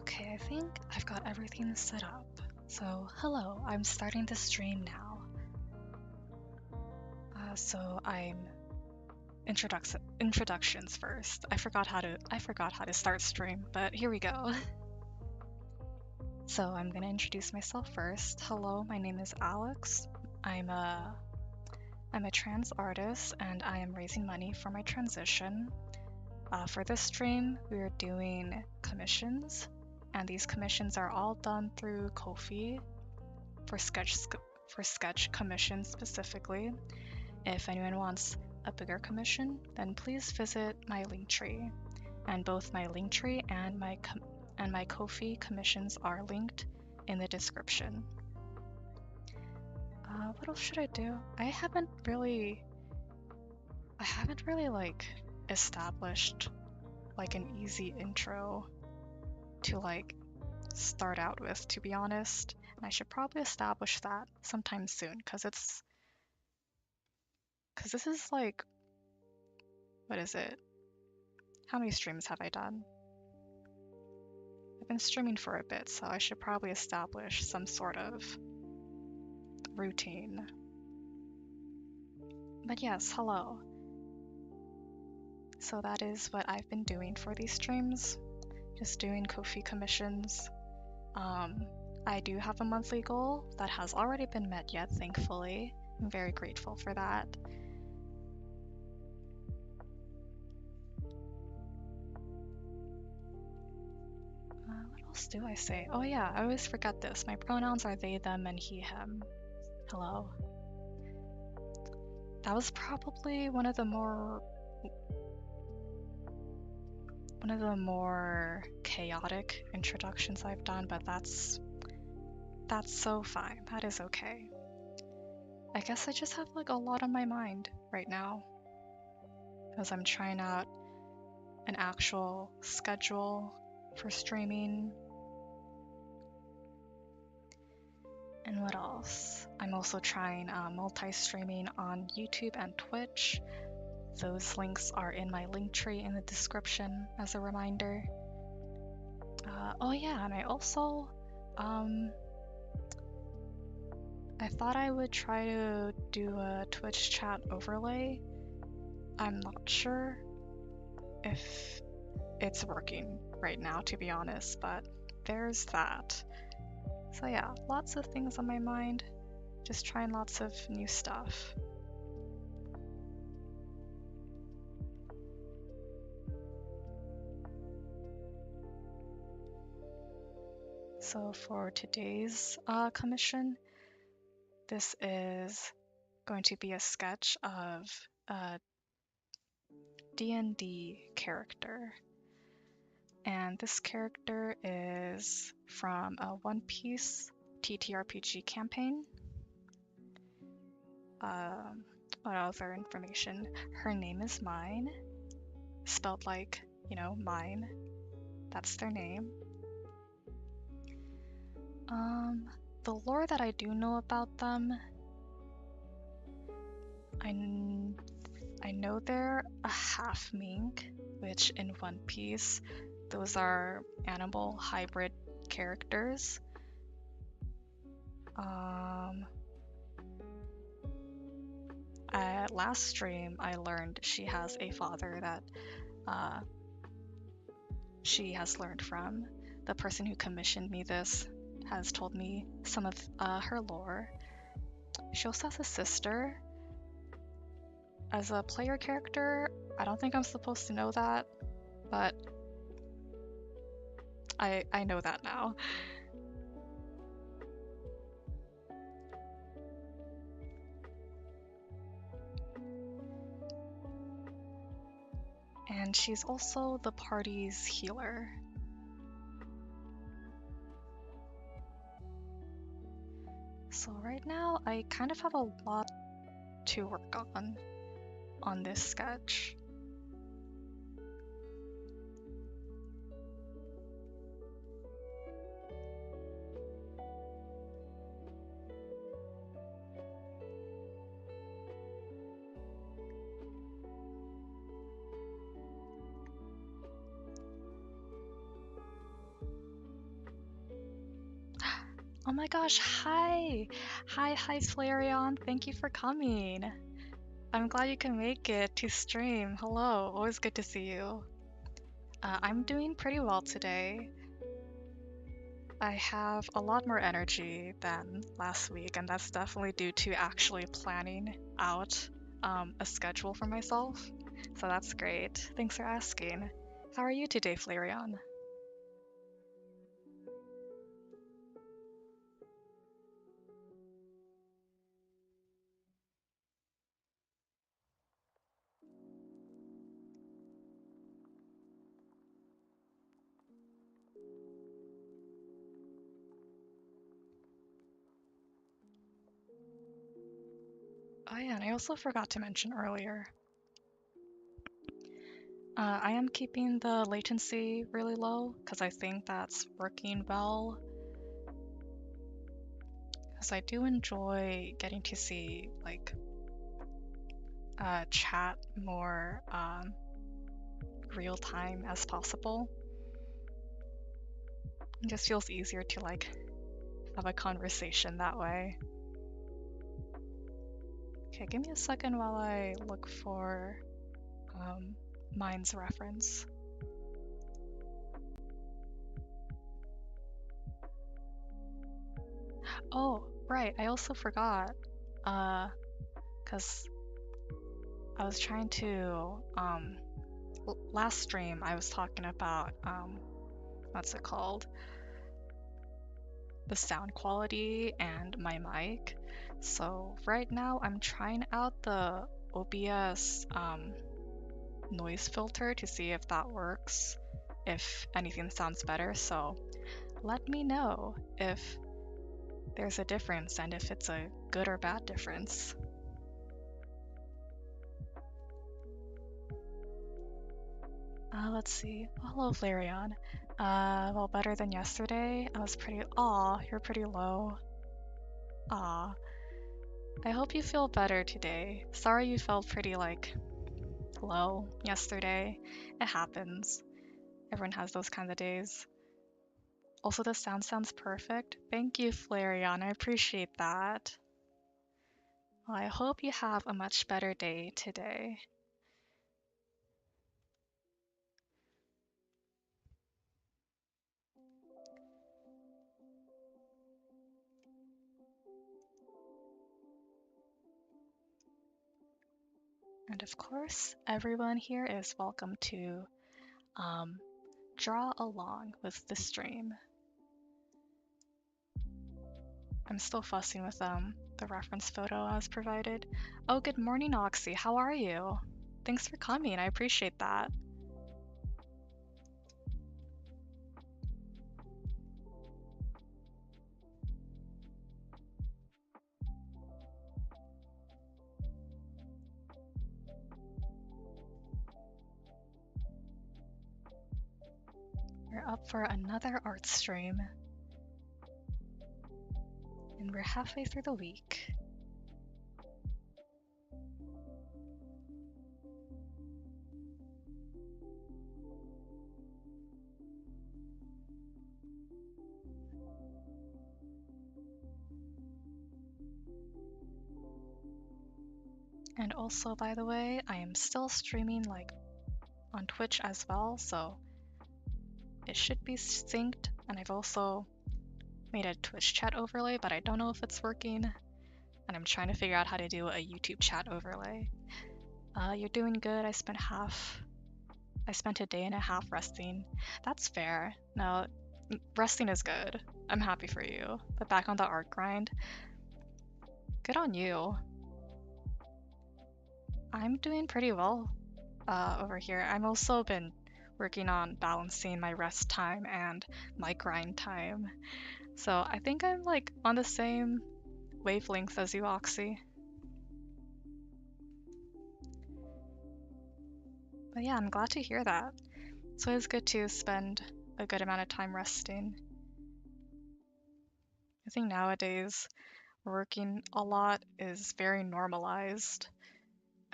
Okay, I think I've got everything set up. So, hello, I'm starting to stream now. So I'm introductions first. I forgot how to start stream, but here we go. So I'm gonna introduce myself first. Hello, my name is Alex. I'm a trans artist and I am raising money for my transition. For this stream, we are doing commissions, and these commissions are all done through Ko-fi for sketch commissions specifically. If anyone wants a bigger commission, then please visit my Linktree, and both my Linktree and my Ko-fi commissions are linked in the description. What else should I do? I haven't really like established like an easy intro to like start out with, to be honest. And I should probably establish that sometime soon, because this is like, what is it? How many streams have I done? I've been streaming for a bit, so I should probably establish some sort of routine. But yes, hello. So that is what I've been doing for these streams, just doing Ko-fi commissions. I do have a monthly goal that has already been met yet, thankfully. I'm very grateful for that. What else do I say? Oh yeah, I always forget this. My pronouns are they, them, and he, him. Hello. That was probably one of the more chaotic introductions I've done, but that's so fine. That is okay. I guess I just have like a lot on my mind right now, because I'm trying out an actual schedule for streaming. And what else? I'm also trying multi-streaming on YouTube and Twitch. Those links are in my Linktree in the description as a reminder. Oh yeah, and I also I thought I would try to do a Twitch chat overlay. I'm not sure if it's working right now, to be honest, but there's that. So yeah, lots of things on my mind, just trying lots of new stuff. So for today's commission, this is going to be a sketch of a D&D character. And this character is from a One Piece TTRPG campaign. What other information? Her name is Mine, spelled like, you know, mine. That's their name. The lore that I do know about them, I know they're a half mink, which in One Piece, those are animal hybrid characters. At last stream, I learned she has a father that she has learned from. The person who commissioned me this has told me some of her lore. She also has a sister. As a player character, I don't think I'm supposed to know that, but I know that now. and she's also the party's healer. So right now, I kind of have a lot to work on this sketch. Oh my gosh, hi! Hi, Flareon, thank you for coming. I'm glad you can make it to stream. Hello, always good to see you. I'm doing pretty well today. I have a lot more energy than last week, and that's definitely due to actually planning out a schedule for myself. So that's great. Thanks for asking. How are you today, Flareon? Oh yeah, and I also forgot to mention earlier, I am keeping the latency really low because I think that's working well. Because I do enjoy getting to see like chat more real time as possible. It just feels easier to like have a conversation that way. Okay, give me a second while I look for Mind's reference. Oh, right, I also forgot. Because I was trying to, last stream I was talking about, what's it called? The sound quality and my mic. So right now I'm trying out the OBS noise filter to see if that works, if anything sounds better. So let me know if there's a difference and if it's a good or bad difference. Let's see. Oh, hello, Flareon. Well, better than yesterday. I was pretty. Aw, you're pretty low. Aw. I hope you feel better today. Sorry you felt pretty, like, low yesterday. It happens. Everyone has those kinds of days. Also, the sound sounds perfect. Thank you, Flareon. I appreciate that. Well, I hope you have a much better day today. And of course, everyone here is welcome to draw along with the stream. I'm still fussing with the reference photo I was provided. Oh, good morning, Oxy. How are you? Thanks for coming. I appreciate that. We're up for another art stream. And we're halfway through the week. And also, by the way, I am still streaming like on Twitch as well, so it should be synced. And I've also made a Twitch chat overlay, but I don't know if it's working. And I'm trying to figure out how to do a YouTube chat overlay. You're doing good. I spent a day and a half resting. That's fair. No, resting is good. I'm happy for you. But back on the art grind. Good on you. I'm doing pretty well. over here. I'm also been working on balancing my rest time and my grind time. So I think I'm like on the same wavelength as you, Oxy. But yeah, I'm glad to hear that. It's always good to spend a good amount of time resting. I think nowadays working a lot is very normalized,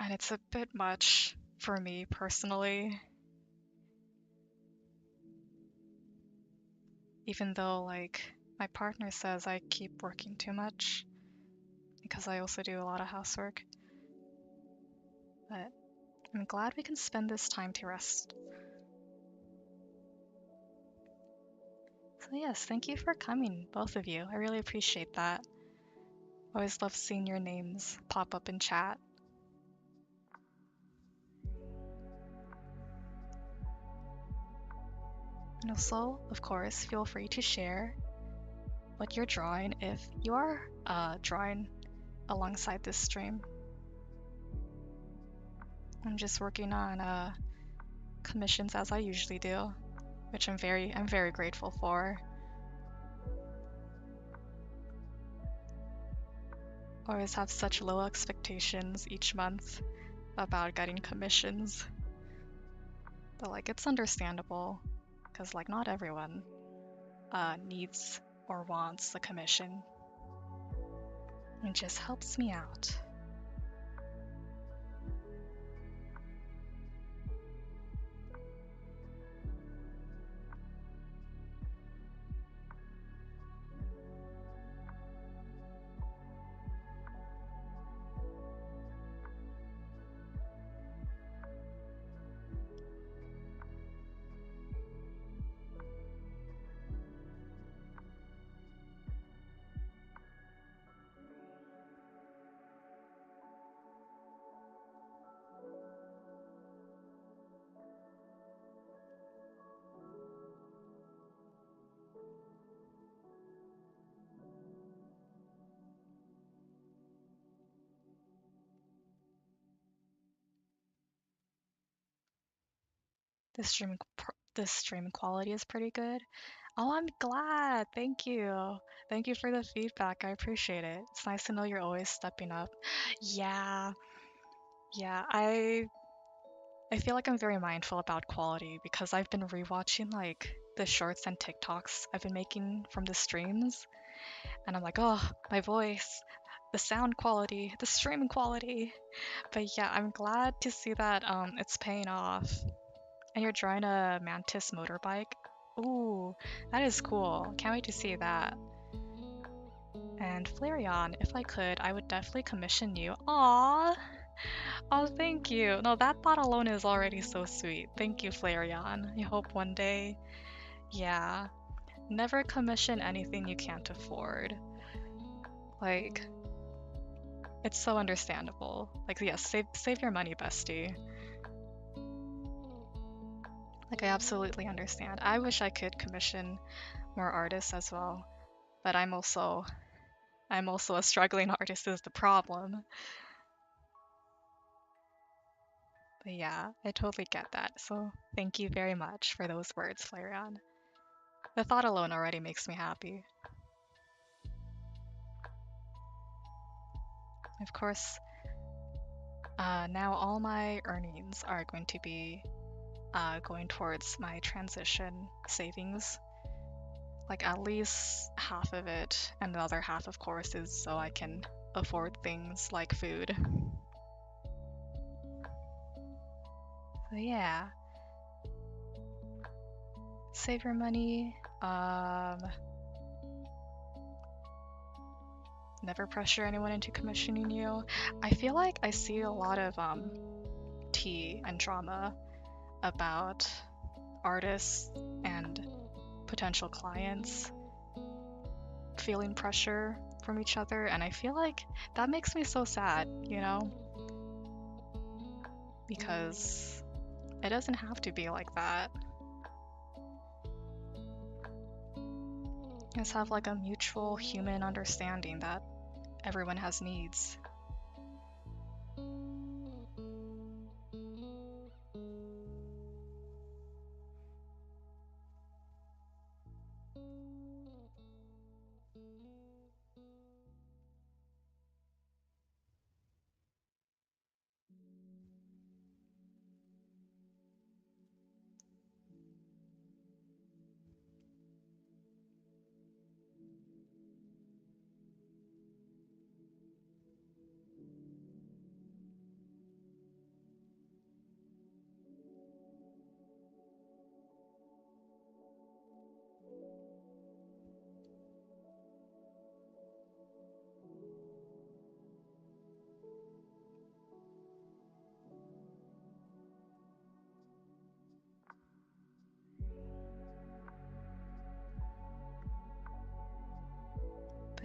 and it's a bit much for me personally. Even though, like, my partner says I keep working too much because I also do a lot of housework. But I'm glad we can spend this time to rest. So yes, thank you for coming, both of you. I really appreciate that. Always love seeing your names pop up in chat. And also, of course, feel free to share what you're drawing if you are drawing alongside this stream. I'm just working on commissions as I usually do, which I'm very grateful for. Always have such low expectations each month about getting commissions. But like, it's understandable because like not everyone needs or wants a commission. It just helps me out. This stream quality is pretty good. Oh, I'm glad. Thank you. Thank you for the feedback. I appreciate it. It's nice to know you're always stepping up. Yeah. Yeah, I feel like I'm very mindful about quality because I've been rewatching like the shorts and TikToks I've been making from the streams, and I'm like, oh, my voice, the sound quality, the streaming quality. But yeah, I'm glad to see that it's paying off. And you're drawing a Mantis motorbike. Ooh, that is cool. Can't wait to see that. And Flareon, if I could, I would definitely commission you. Aww. Oh, thank you. No, that thought alone is already so sweet. Thank you, Flareon. I hope one day. Yeah. Never commission anything you can't afford. Like, it's so understandable. Like, yes, save your money, bestie. Like, I absolutely understand. I wish I could commission more artists as well, but I'm also a struggling artist is the problem. But yeah, I totally get that. So thank you very much for those words, Flareon. The thought alone already makes me happy. Of course, now all my earnings are going to be going towards my transition savings. Like at least half of it, and the other half, of course, is so I can afford things like food. So yeah, save your money. Never pressure anyone into commissioning you. I feel like I see a lot of tea and drama about artists and potential clients feeling pressure from each other, and I feel like that makes me so sad, you know? Because it doesn't have to be like that. Let's have like a mutual human understanding that everyone has needs.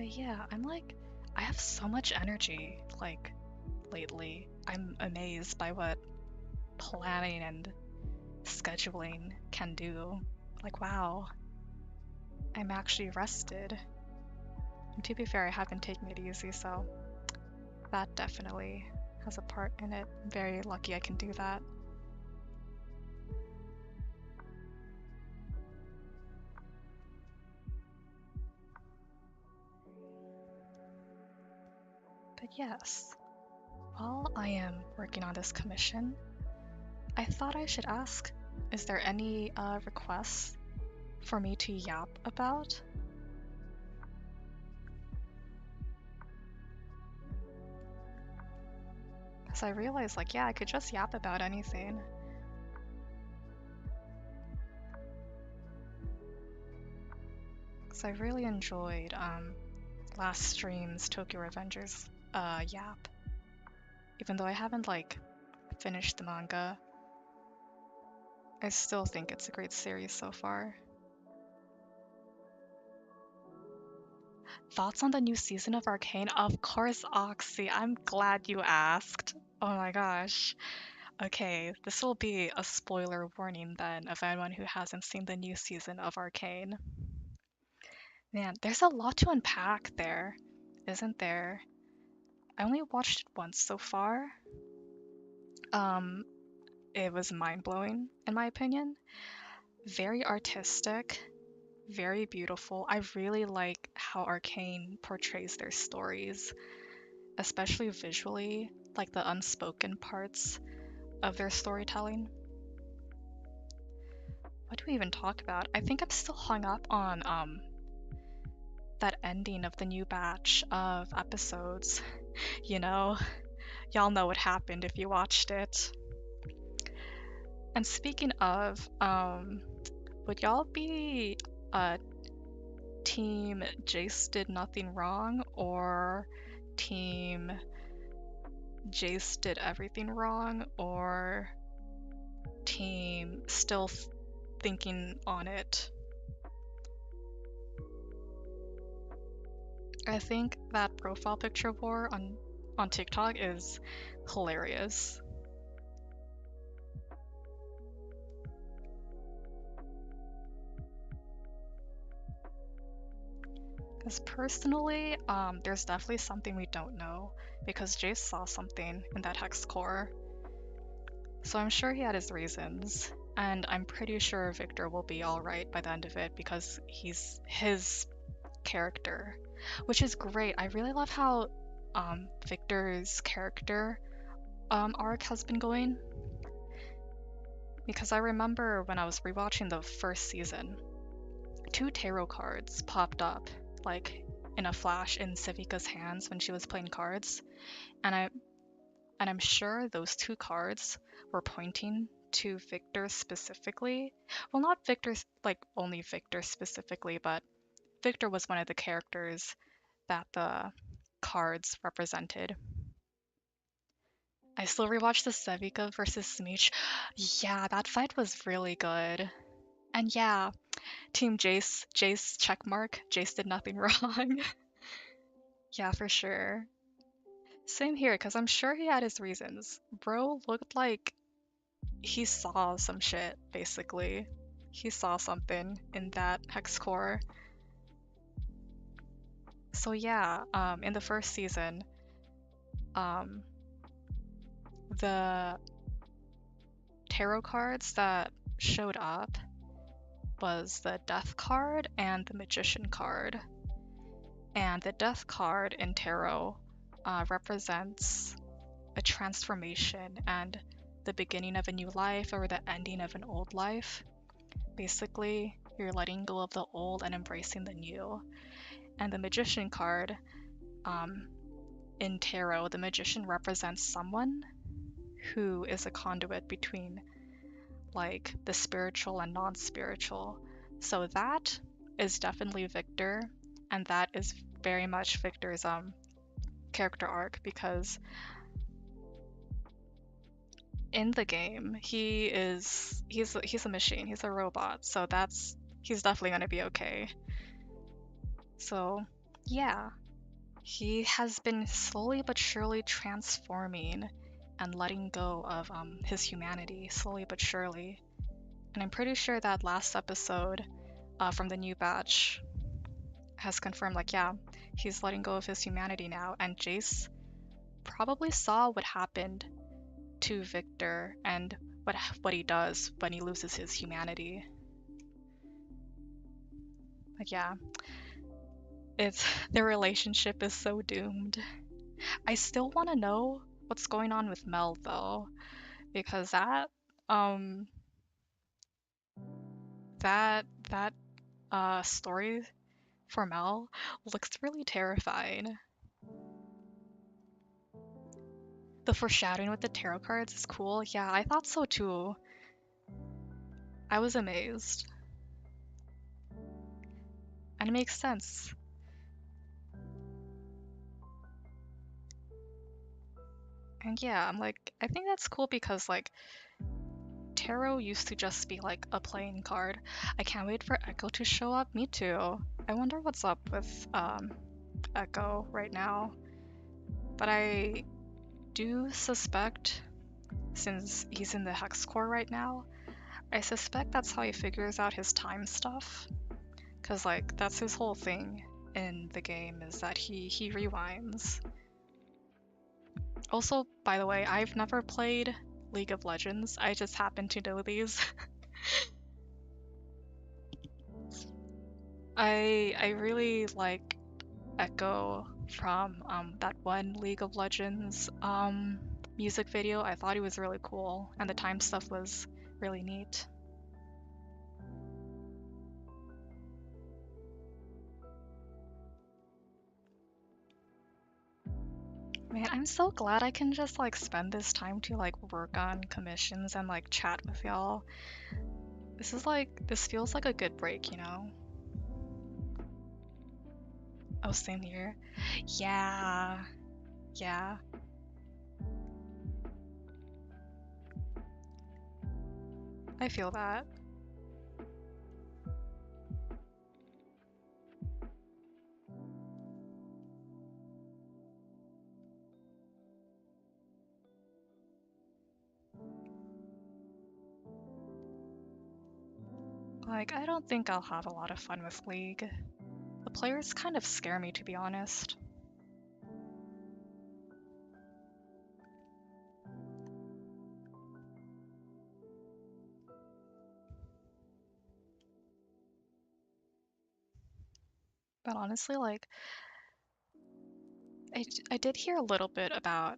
But yeah, I have so much energy, like, lately. I'm amazed by what planning and scheduling can do. Like, wow, I'm actually rested. And to be fair, I have been taking it easy, so that definitely has a part in it. I'm very lucky I can do that. But yes, while I am working on this commission, I thought I should ask, is there any requests for me to yap about? Because I realized, like, yeah, I could just yap about anything. Because I really enjoyed last stream's Tokyo Revengers yap. Even though I haven't, like, finished the manga, I still think it's a great series so far. Thoughts on the new season of Arcane? Of course, Oxy. I'm glad you asked. Oh my gosh. Okay, this will be a spoiler warning then of anyone who hasn't seen the new season of Arcane. Man, there's a lot to unpack there, isn't there? I only watched it once so far. Um, it was mind-blowing in my opinion. Very artistic, very beautiful. I really like how Arcane portrays their stories, especially visually, like the unspoken parts of their storytelling. What do we even talk about? I think I'm still hung up on that ending of the new batch of episodes. You know, y'all know what happened if you watched it. And speaking of, would y'all be team Jace did nothing wrong or team Jace did everything wrong or team still thinking on it? I think that profile picture war on TikTok is hilarious. Because personally, there's definitely something we don't know because Jace saw something in that hex core. So I'm sure he had his reasons, and I'm pretty sure Victor will be alright by the end of it because he's his character, which is great. I really love how Victor's character arc has been going. Because I remember when I was rewatching the first season, 2 tarot cards popped up, like in a flash in Sevika's hands when she was playing cards, and I'm sure those 2 cards were pointing to Victor specifically. Well, not Victor, like only Victor specifically, but Victor was one of the characters that the cards represented. I still rewatched the Sevika versus Smeech. Yeah, that fight was really good. And yeah, Team Jace checkmark. Jace did nothing wrong. Yeah, for sure. Same here, because I'm sure he had his reasons. Bro looked like he saw some shit, basically. He saw something in that hex core. So yeah, in the first season, um, the tarot cards that showed up was the Death card and the Magician card. And the Death card in tarot represents a transformation and the beginning of a new life or the ending of an old life. Basically, you're letting go of the old and embracing the new. And the Magician card, in tarot, the Magician represents someone who is a conduit between like the spiritual and non-spiritual. So that is definitely Victor, and that is very much Victor's character arc because in the game he's a machine, he's a robot, so he's definitely gonna be okay. So Yeah, he has been slowly but surely transforming and letting go of his humanity, slowly but surely. And I'm pretty sure that last episode from the new batch has confirmed, like, yeah, he's letting go of his humanity now. And Jace probably saw what happened to Victor and what he does when he loses his humanity. Like, yeah, it's their relationship is so doomed. I still want to know what's going on with Mel though, because um that story for Mel looks really terrifying. The foreshadowing with the tarot cards is cool. Yeah, I thought so too. I was amazed. And it makes sense. And yeah, I'm like, I think that's cool because like tarot used to just be like a playing card. I can't wait for Echo to show up. Me too. I wonder what's up with Echo right now. But I do suspect, since he's in the Hex Core right now, I suspect that's how he figures out his time stuff. Cause like that's his whole thing in the game is that he rewinds. Also, by the way, I've never played League of Legends. I just happen to know these. I really like Echo from that one League of Legends music video. I thought he was really cool, and the time stuff was really neat. Man, I'm so glad I can just like spend this time to like work on commissions and like chat with y'all. This feels like a good break, you know? Oh, same here. Yeah, yeah. I feel that. Like, I don't think I'll have a lot of fun with League. The players kind of scare me, to be honest. But honestly, like, I did hear a little bit about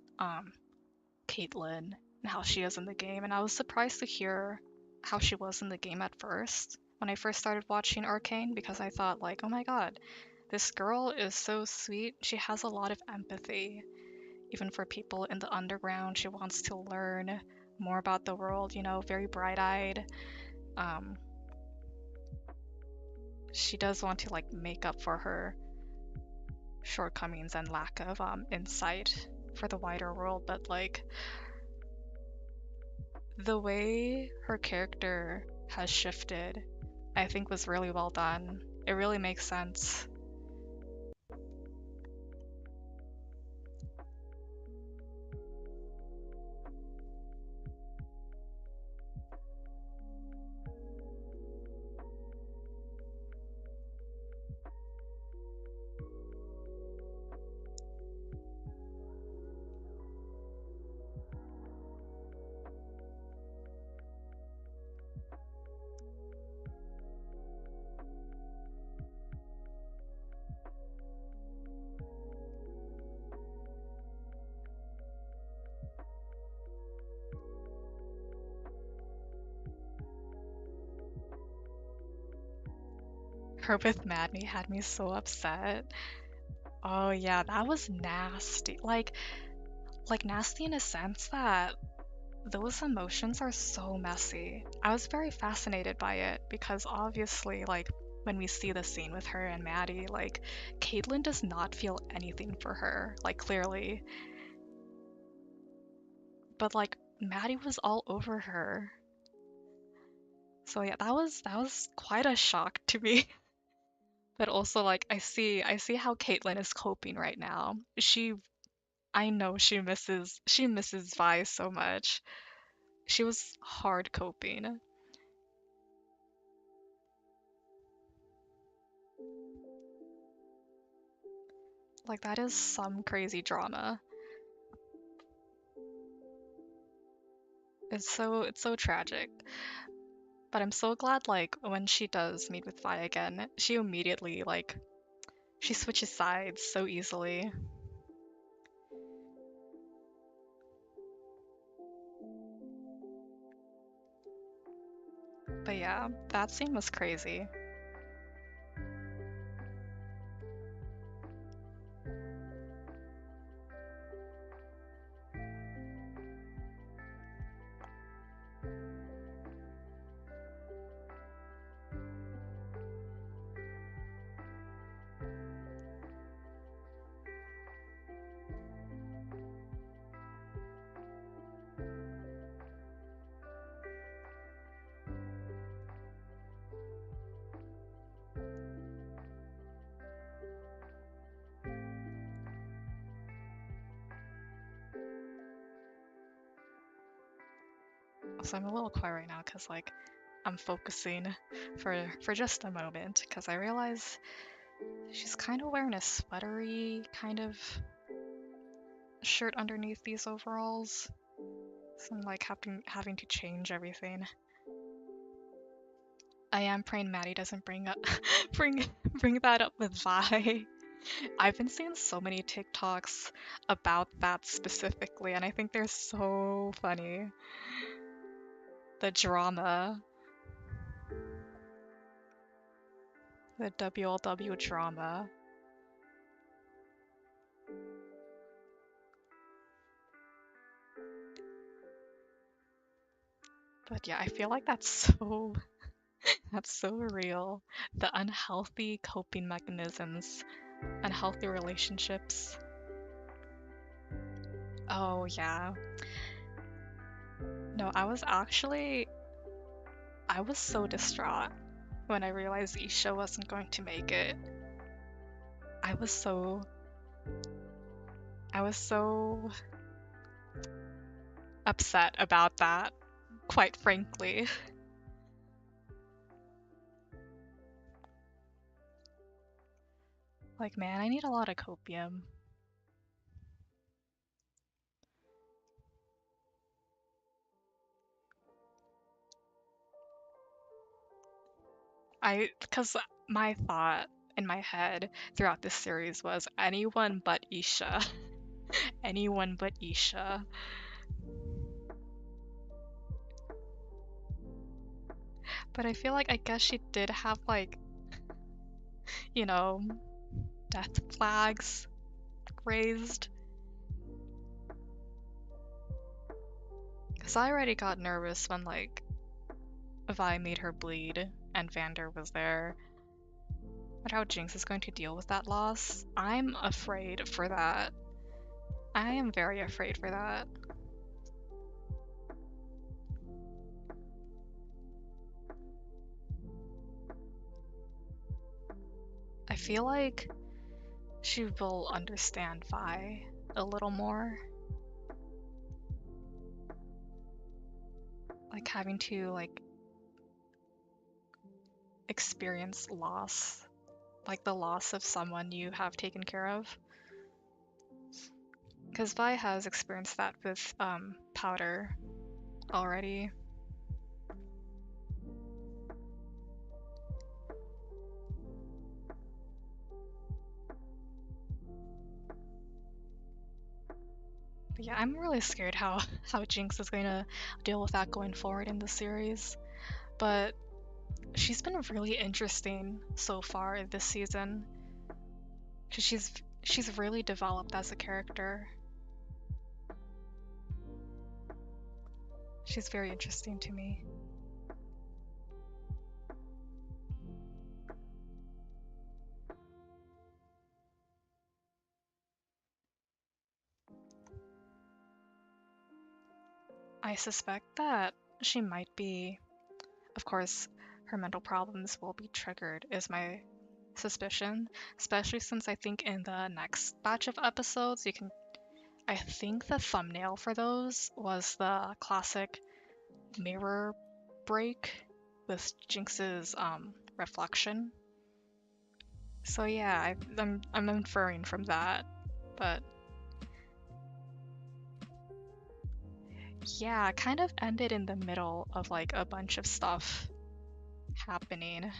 Caitlyn and how she is in the game, and I was surprised to hear how she was in the game at first when I first started watching Arcane because I thought like, oh my god, this girl is so sweet. She has a lot of empathy, even for people in the underground. She wants to learn more about the world, you know, very bright-eyed. Um, she does want to like make up for her shortcomings and lack of insight for the wider world, but like the way her character has shifted, I think was really well done. It really makes sense. Her with Madney had me so upset. Oh yeah, that was nasty. Like nasty in a sense that those emotions are so messy. I was very fascinated by it because obviously, like, when we see the scene with her and Maddie, like, Caitlyn does not feel anything for her, like, clearly. But, like, Maddie was all over her. So, yeah, that was quite a shock to me. But also like I see how Caitlyn is coping right now. I know she misses Vi so much. She was hard coping. Like that is some crazy drama. It's so tragic. But I'm so glad like when she does meet with Vi again, she immediately like she switches sides so easily. But yeah, that scene was crazy. So I'm a little quiet right now because like I'm focusing for just a moment because I realize she's kind of wearing a sweatery kind of shirt underneath these overalls. So I'm like having to change everything. I am praying Maddie doesn't bring up bring bring that up with Vi. I've been seeing so many TikToks about that specifically, and I think they're so funny. The drama, the WLW drama. But yeah, I feel like that's so real. The unhealthy coping mechanisms, unhealthy relationships. Oh yeah. No, I was so distraught when I realized Isha wasn't going to make it. I was so I was so upset about that, quite frankly. Like, man, I need a lot of copium. Because my thought in my head throughout this series was anyone but Isha. Anyone but Isha. But I feel like I guess she did have like, you know, death flags raised. Because I already got nervous when like Vi made her bleed and Vander was there. But how Jinx is going to deal with that loss, I'm afraid for that. I am very afraid for that. I feel like she will understand Vi a little more. Like having to like experience loss, like the loss of someone you have taken care of. Because Vi has experienced that with Powder already. But yeah, I'm really scared how Jinx is going to deal with that going forward in the series. But she's been really interesting so far this season because she's really developed as a character. She's very interesting to me. I suspect that she might be, of course, her mental problems will be triggered, is my suspicion, especially since I think in the next batch of episodes, I think the thumbnail for those was the classic mirror break with Jinx's reflection. So yeah, I'm inferring from that, but yeah, it kind of ended in the middle of like a bunch of stuff happening.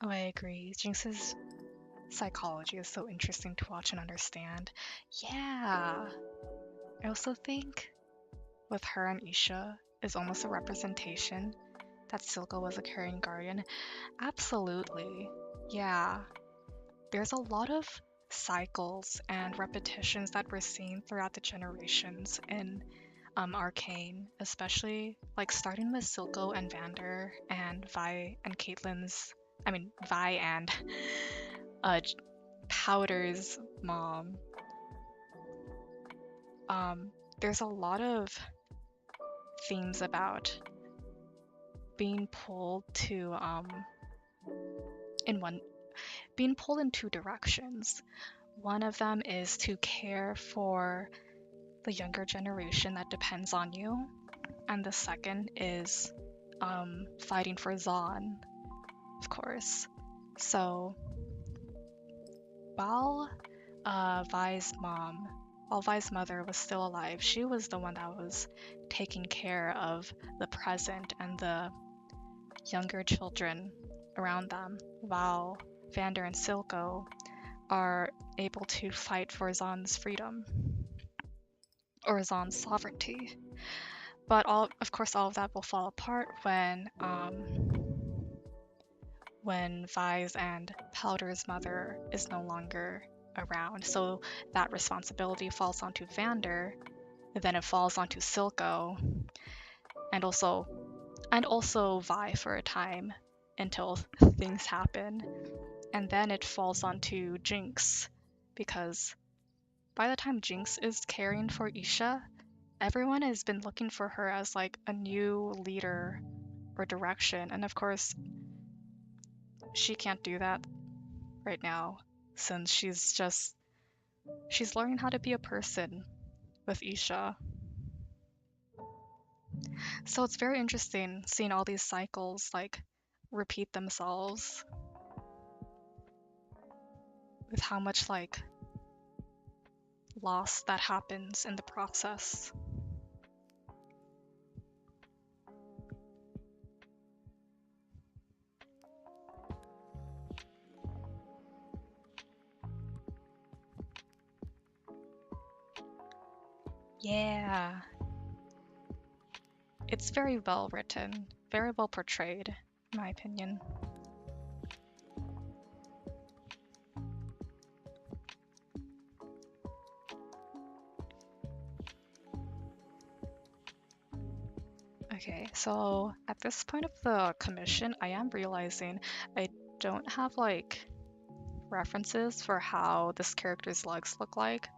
Oh, I agree. Jinx's psychology is so interesting to watch and understand. Yeah. I also think with her and Isha is almost a representation that Silco was a carrying guardian. Absolutely. Yeah. There's a lot of cycles and repetitions that we're seeing throughout the generations in Arcane, especially like starting with Silco and Vander and Vi and Caitlyn's, I mean Vi and J- Powder's mom. There's a lot of themes about being pulled to in one being pulled in two directions. One of them is to care for the younger generation that depends on you, and the second is fighting for Zaun, of course. So while Vi's mom, while Vi's mother was still alive, she was the one that was taking care of the present and the younger children around them, while Vander and Silco are able to fight for Zaun's freedom or Zaun's sovereignty. But of course, all of that will fall apart when Vi's and Powder's mother is no longer around. So that responsibility falls onto Vander, then it falls onto Silco, and also Vi for a time until things happen. And then it falls onto Jinx, because by the time Jinx is caring for Isha, everyone has been looking for her as like a new leader or direction. And of course, she can't do that right now since she's learning how to be a person with Isha. So it's very interesting seeing all these cycles like repeat themselves with how much like loss that happens in the process. Yeah. It's very well written, very well portrayed, in my opinion. Okay, so at this point of the commission, I am realizing I don't have like references for how this character's legs look like.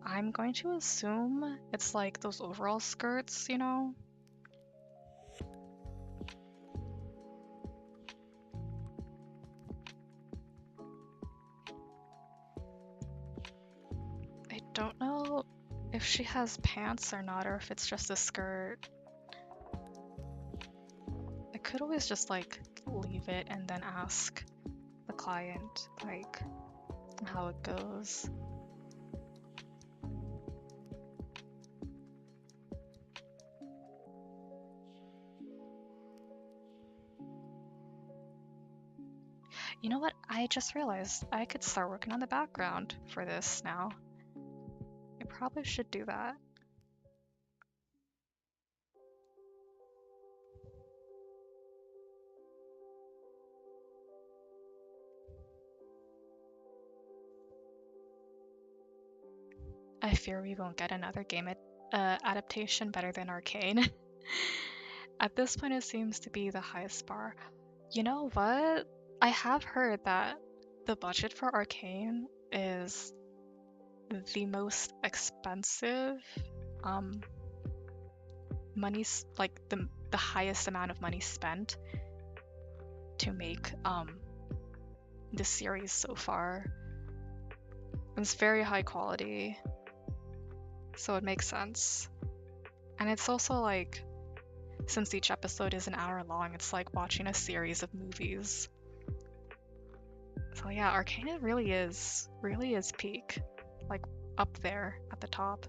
I'm going to assume it's like those overall skirts, you know? I don't know if she has pants or not, or if it's just a skirt. I could always just like leave it and then ask the client like how it goes. You know what? I just realized I could start working on the background for this now. I probably should do that. I fear we won't get another game adaptation better than Arcane. At this point, it seems to be the highest bar. You know what? I have heard that the budget for Arcane is the most expensive money's like the highest amount of money spent to make the series so far. It's very high quality, so it makes sense. And it's also like, since each episode is an hour long, it's like watching a series of movies. So yeah, Arcane really is peak, like up there at the top.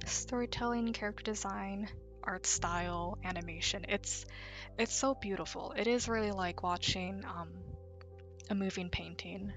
Storytelling, character design, art style, animation. It's so beautiful. It is really like watching a moving painting.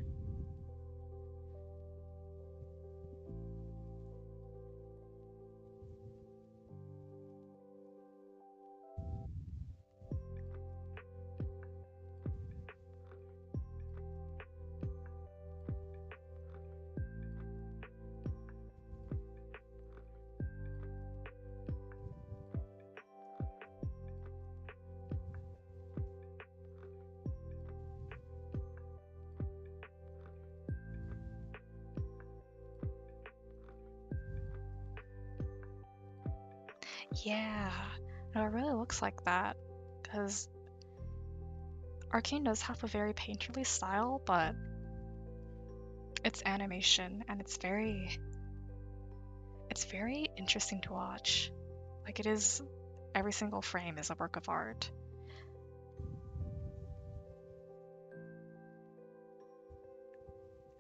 Yeah, no, it really looks like that, because Arcane does have a very painterly style, but it's animation and it's very interesting to watch. Like it is, every single frame is a work of art.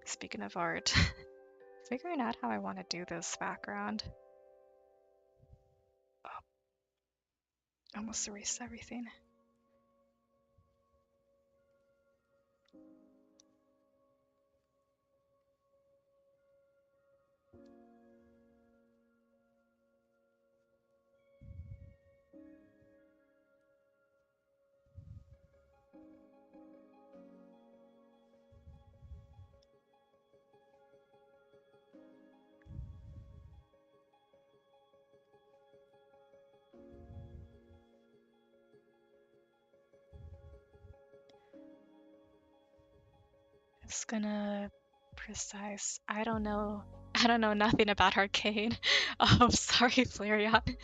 Speaking of art, figuring out how I want to do this background. Oh, almost erased everything. Just gonna precise. I don't know. I don't know nothing about Arcane. Sorry, Flareon.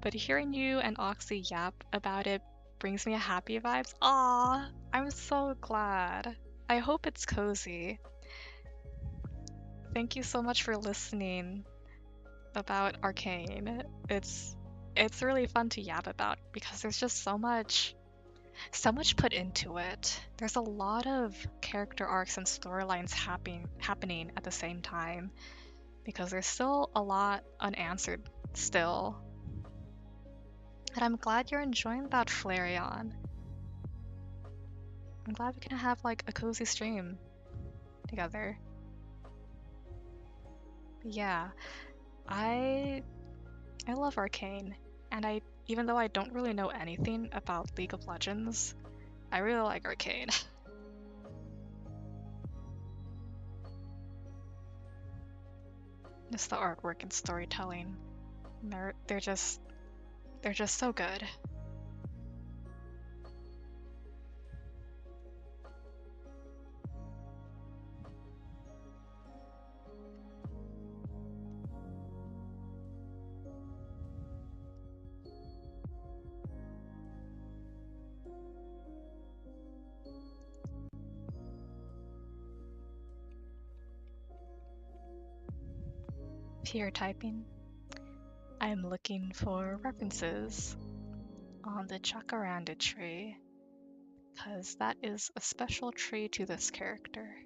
But hearing you and Oxy yap about it brings me a happy vibes. Aw, I'm so glad. I hope it's cozy. Thank you so much for listening about Arcane. It's really fun to yap about because there's just so much put into it. There's a lot of character arcs and storylines happening at the same time because there's still a lot unanswered still. And I'm glad you're enjoying that, Flareon. I'm glad we can have like a cozy stream together. But yeah, I love Arcane, and even though I don't really know anything about League of Legends, I really like Arcane. Just the artwork and storytelling. They're just so good. Peer typing. I'm looking for references on the Jacaranda tree, because that is a special tree to this character.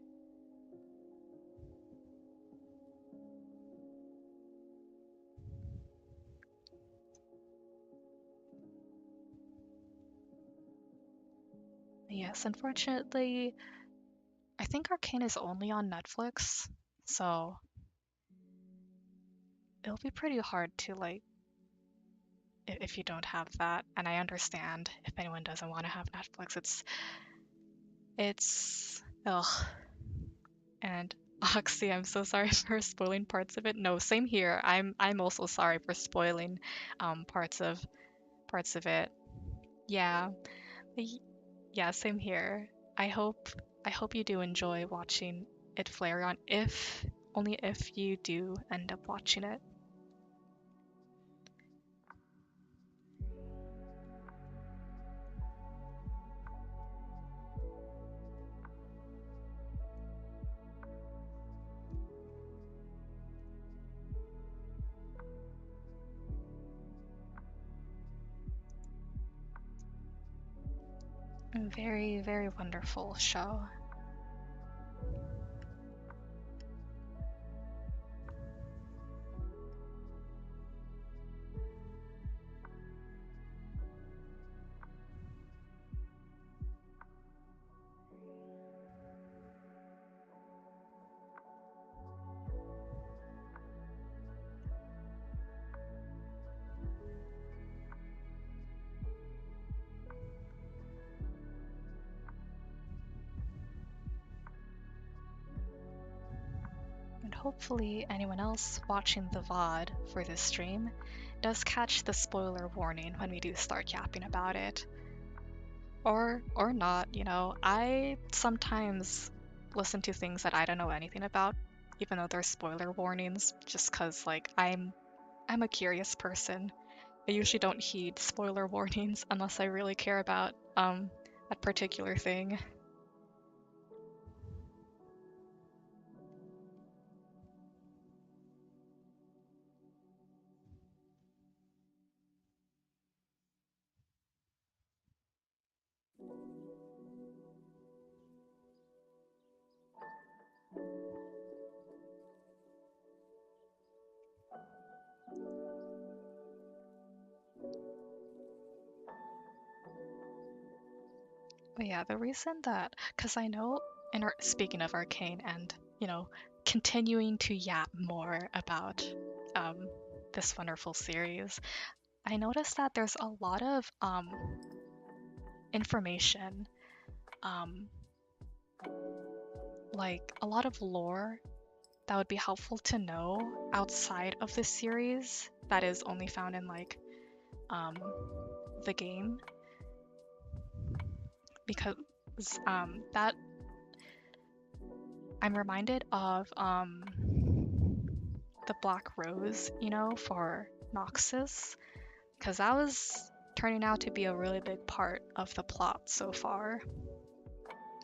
Yes, unfortunately, I think Arcane is only on Netflix, so it'll be pretty hard to like if you don't have that. And I understand if anyone doesn't want to have Netflix. It's ugh. And Oxy, I'm so sorry for spoiling parts of it. No, same here. I'm also sorry for spoiling parts of it. Yeah. y- Yeah, same here. I hope I hope you do enjoy watching it, Flareon, if only if you do end up watching it. Very, very wonderful show. And hopefully anyone else watching the VOD for this stream does catch the spoiler warning when we do start yapping about it. Or not, you know. I sometimes listen to things that I don't know anything about, even though there's spoiler warnings, just 'cause like I'm a curious person. I usually don't heed spoiler warnings unless I really care about that particular thing. But yeah, the reason that, because I know, speaking of Arcane and, you know, continuing to yap more about um, this wonderful series, I noticed that there's a lot of information, um, like a lot of lore that would be helpful to know outside of the series that is only found in like um, the game, because that I'm reminded of the Black Rose, you know, for Noxus, because that was turning out to be a really big part of the plot so far.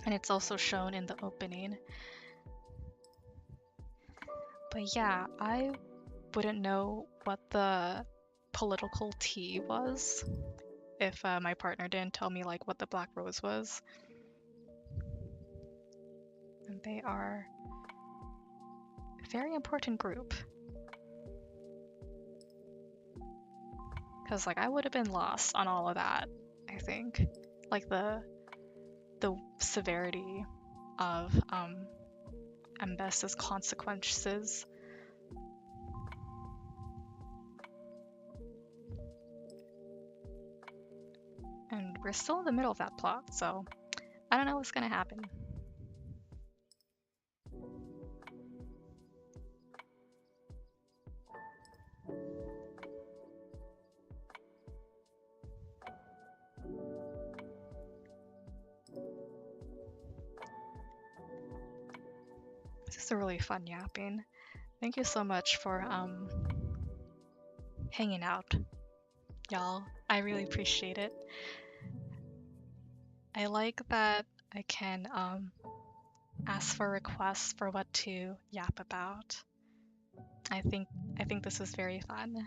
And it's also shown in the opening. But yeah, I wouldn't know what the political tea was if my partner didn't tell me like what the Black Rose was. And they are a very important group. Because like I would have been lost on all of that, I think. Like the severity of Mbessa's consequences. And we're still in the middle of that plot, so I don't know what's gonna happen. This is a really fun yapping. Thank you so much for hanging out, y'all. I really appreciate it. I like that I can ask for requests for what to yap about. I think this is very fun.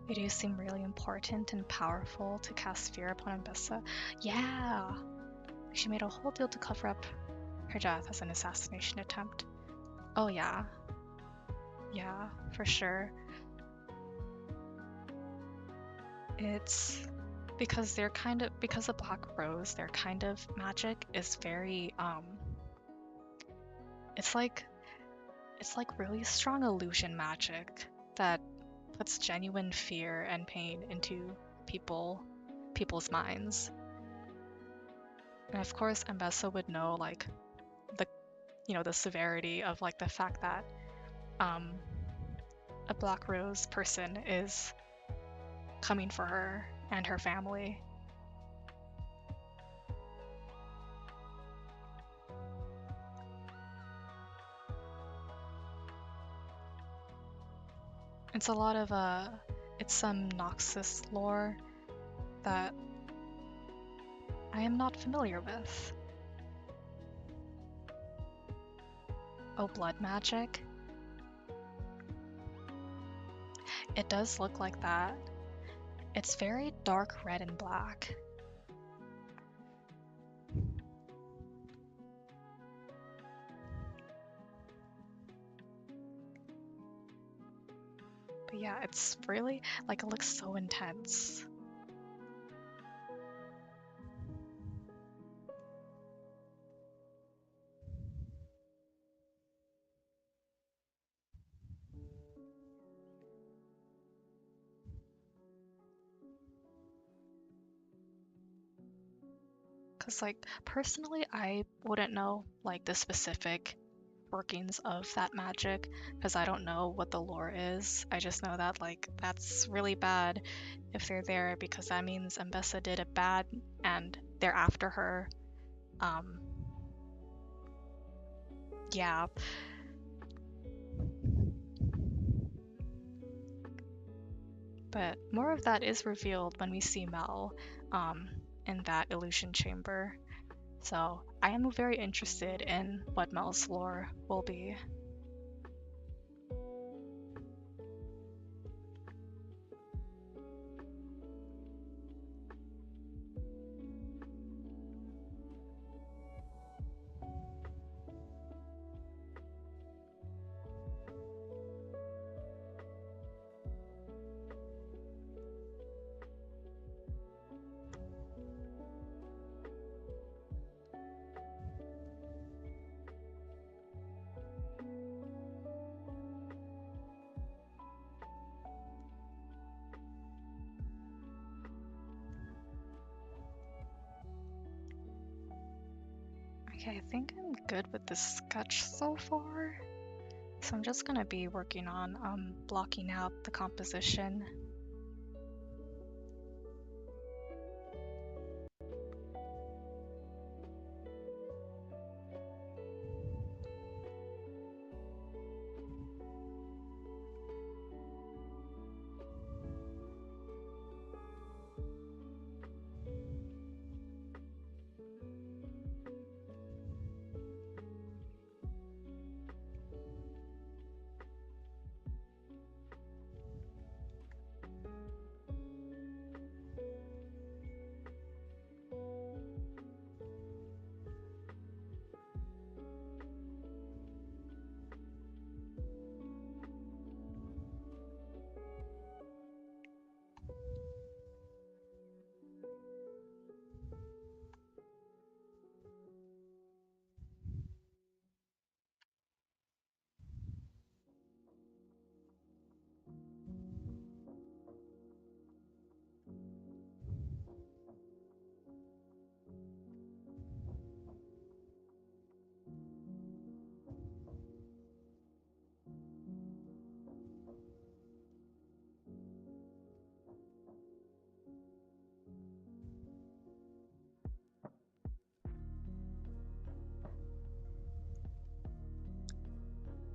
You do seem really important and powerful to cast fear upon Mbessa. Yeah! She made a whole deal to cover up her death as an assassination attempt. Oh yeah. Yeah, for sure. It's because because of Black Rose, their kind of magic is very it's like really strong illusion magic that puts genuine fear and pain into people's minds. And of course, Mbessa would know like the severity of like the fact that a Black Rose person is coming for her and her family. It's a lot of it's some Noxus lore that I am not familiar with. Oh, blood magic? It does look like that. It's very dark red and black. But yeah, it's really, like, it looks so intense. Because, like, personally, I wouldn't know, like, the specific workings of that magic, because I don't know what the lore is. I just know that, like, that's really bad if they're there, because that means Mbessa did it bad, and they're after her. Yeah. But more of that is revealed when we see Mel in that illusion chamber. So I am very interested in what Mel's lore will be. Okay, I think I'm good with this sketch so far. So I'm just gonna be working on blocking out the composition.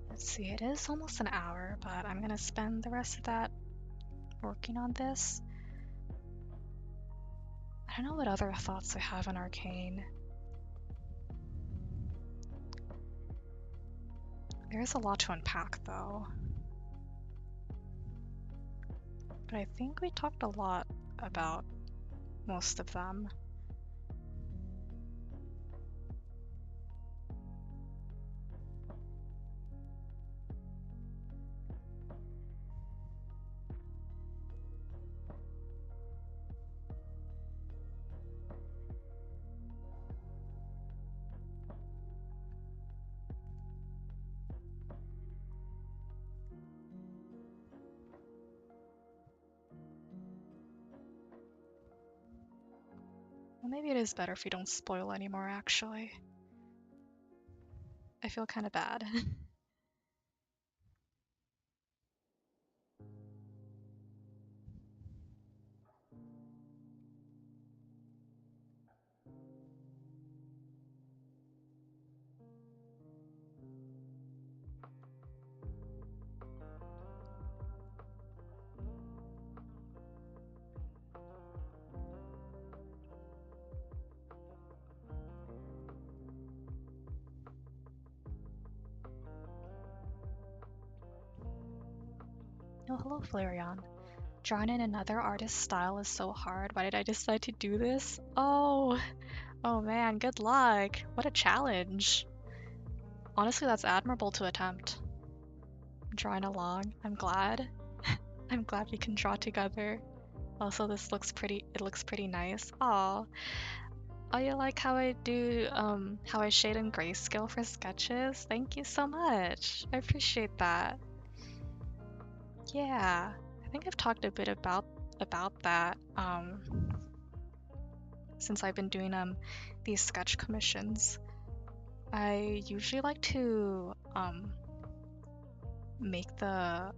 Let's see, it is almost an hour, but I'm gonna spend the rest of that working on this. I don't know what other thoughts I have on Arcane. There's a lot to unpack though. But I think we talked a lot about most of them. Well, maybe it is better if we don't spoil anymore, actually. I feel kind of bad. Oh, hello, Flareon. Drawing in another artist's style is so hard. Why did I decide to do this? Oh man, good luck. What a challenge. Honestly, that's admirable to attempt. Drawing along. I'm glad. I'm glad we can draw together. Also, it looks pretty nice. Oh, you like how I do, how I shade in grayscale for sketches? Thank you so much. I appreciate that. Yeah, I think I've talked a bit about that, since I've been doing these sketch commissions. I usually like to make the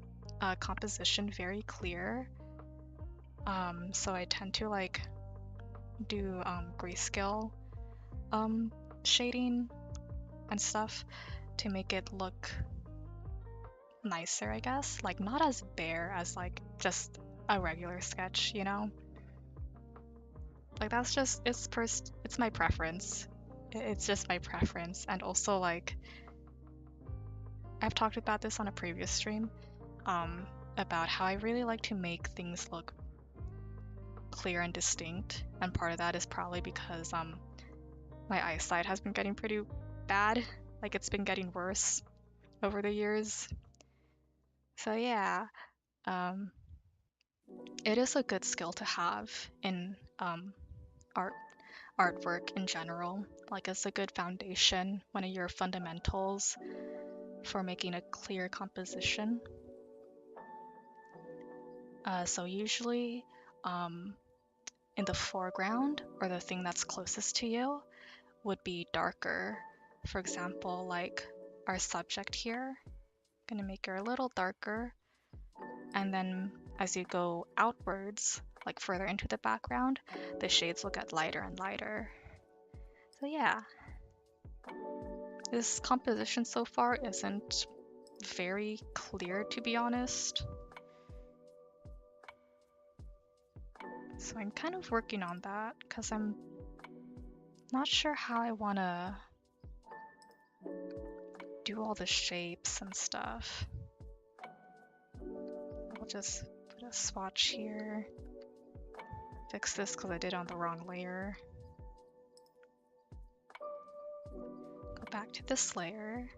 composition very clear. So I tend to like do grayscale shading and stuff to make it look nicer, I guess. Like not as bare as like just a regular sketch, you know? Like that's just it's my preference. It's just my preference. And also like I've talked about this on a previous stream, about how I really like to make things look clear and distinct, and part of that is probably because my eyesight has been getting pretty bad. Like it's been getting worse over the years. So yeah, um, it is a good skill to have in art artwork in general. Like it's a good foundation, one of your fundamentals for making a clear composition. So usually, in the foreground or the thing that's closest to you would be darker. For example, like our subject here, Gonna make her a little darker. And then as you go outwards, like further into the background, the shades will get lighter and lighter. So yeah, this composition so far isn't very clear, to be honest. So I'm kind of working on that because I'm not sure how I want to do all the shapes and stuff. I'll just put a swatch here. Fix this because I did on the wrong layer. Go back to this layer.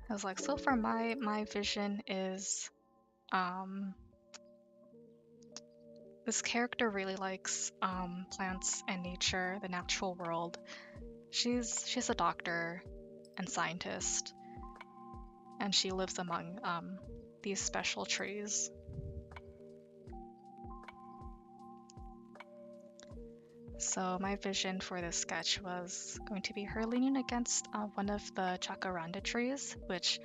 I was like, so far my vision is this character really likes plants and nature, the natural world. She's a doctor and scientist, and she lives among these special trees. So my vision for this sketch was going to be her leaning against one of the jacaranda trees, which,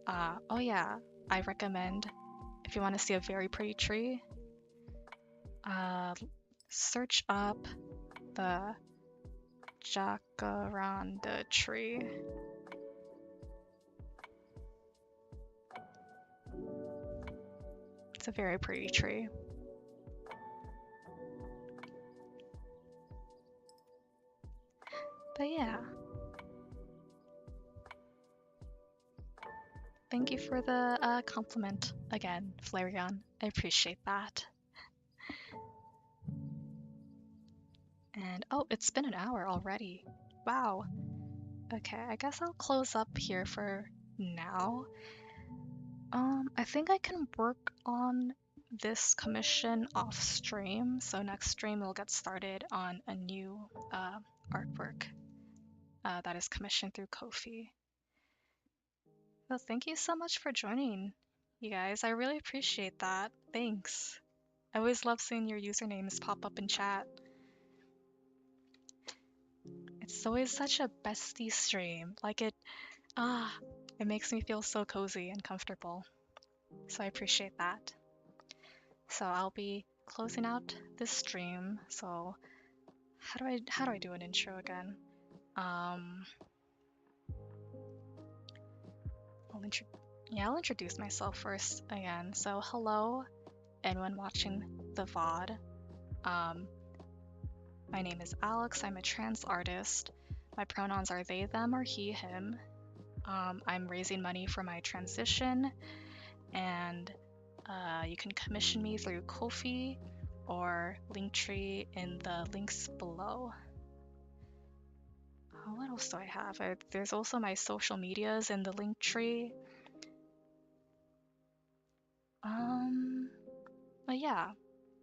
oh yeah, I recommend if you want to see a very pretty tree, search up the jacaranda tree. It's a very pretty tree. But yeah. Thank you for the compliment again, Flareon. I appreciate that. And oh, it's been an hour already. Wow. Okay, I guess I'll close up here for now. I think I can work on this commission off stream, so next stream we'll get started on a new artwork that is commissioned through Ko-fi. Well, thank you so much for joining, you guys. I really appreciate that. Thanks. I always love seeing your usernames pop up in chat. It's always such a bestie stream. Like it makes me feel so cozy and comfortable. So I appreciate that. So I'll be closing out this stream. So how do I do an intro again? I'll introduce myself first again. So hello, anyone watching the VOD. My name is Alex. I'm a trans artist. My pronouns are they, them, or he, him. I'm raising money for my transition, and you can commission me through Ko-fi or Linktree in the links below. What else do I have? There's also my social medias in the Linktree. But yeah.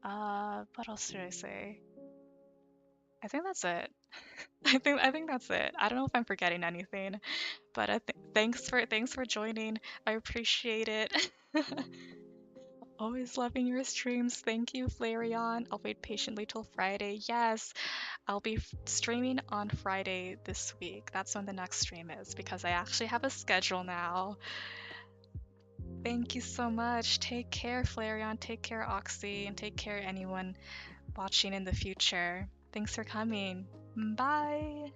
What else should I say? I think that's it. I think that's it. I don't know if I'm forgetting anything, but thanks for joining. I appreciate it. Always loving your streams. Thank you, Flareon. I'll wait patiently till Friday. Yes, I'll be streaming on Friday this week. That's when the next stream is because I actually have a schedule now. Thank you so much. Take care, Flareon. Take care, Oxy, and take care anyone watching in the future. Thanks for coming. Bye.